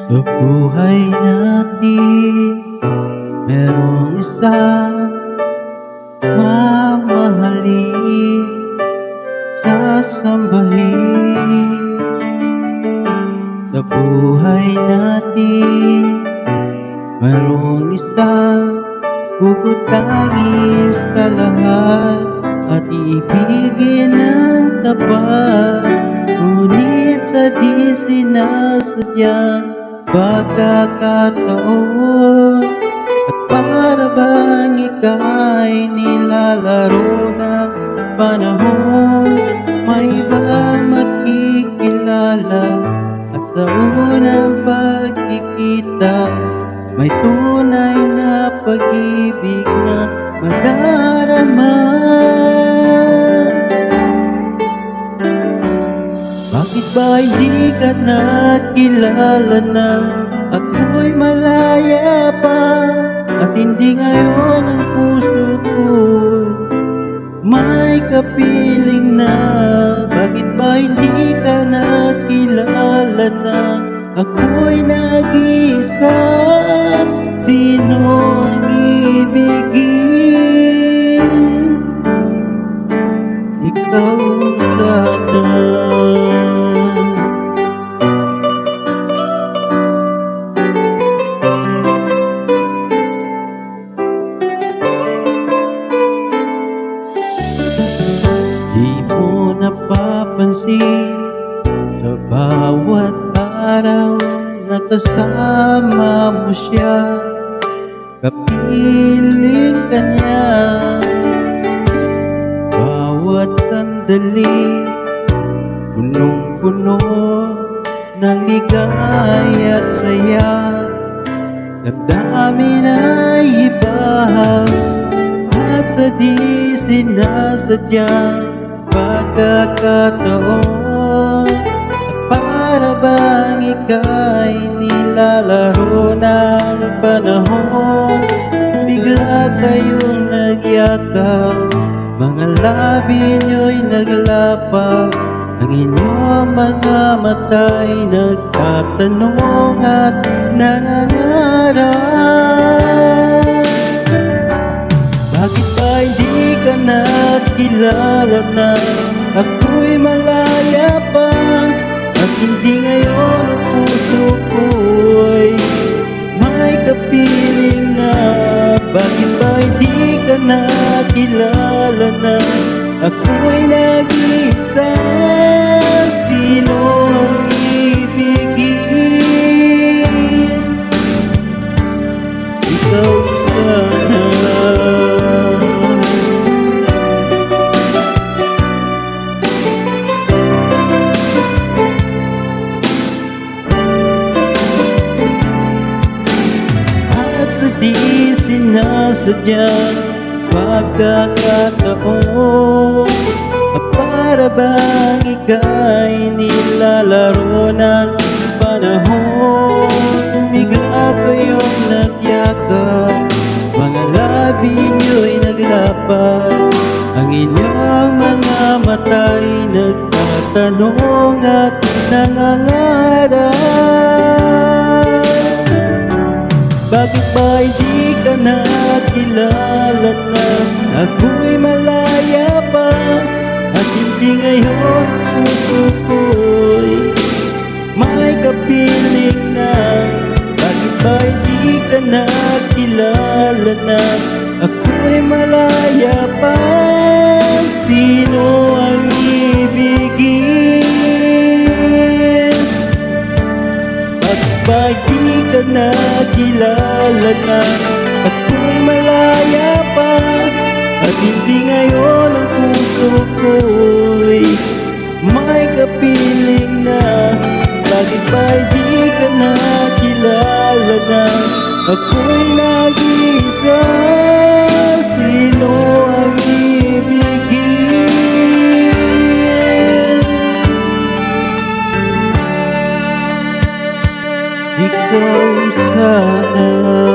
Sa buhay natin, merong isang mamahalin, sasambahin. Sa buhay natin, merong isang bubutangin sa lahat at iibigin ng tapat. Ngunit sa di sinasadyang pagkakataon, at para bang ika'y nilalaro ng panahon, may iba makikilala at sa unang pagkikita may tunay na pag-ibig na madarama. Bakit ba hindi ka nakilala na ako'y malaya pa, at hindi ngayon ang puso ko'y may kapiling na? Bakit ba hindi ka nakilala na ako'y nag-iisa? Sino ang ibigin? Ikaw sana. Di mo napapansin sa bawat araw na kasama mo siya, kapiling ka niya. Bawat sandali, punong-puno ng ligaya at saya. Damdamin ay ibahag at sa di sinasadyang pagkakataon, at para bang ika'y nilalaro ng panahon, bigla kayong nagyakap, mga labi nyo'y naglapat, ang inyong mga mata'y nagtatanong at nangangarap. Bakit ba hindi ka nakilala na ako'y malaya pa, at hindi ngayon ang puso ko'y may kapiling na? Bakit ba hindi ka nakilala na ako'y nag-iisa? Sino ang ibigin? Ikaw sana. Di sinasadyang pagkakataon, para bang ika'y nilalaro ng panahon, bigla kayong nagyakap, mga labi nyo'y naglapat, ang inyong mga mata'y nagtatanong at nangangarap. Bakit ba hindi ka nakilala na ako'y malaya pa, at hindi ngayon ang puso ko'y may kapiling na? Bakit ba hindi ka nakilala na ako'y malaya pa? Sino ang ibigin? Bakit ba hindi ka nakilala na ako'y malaya pa, at hindi ngayon ang puso ko'y may kapiling na? Bakit ba hindi ka nakilala na ako'y nag-iisa? Sino ang ibigin? Ikaw sana.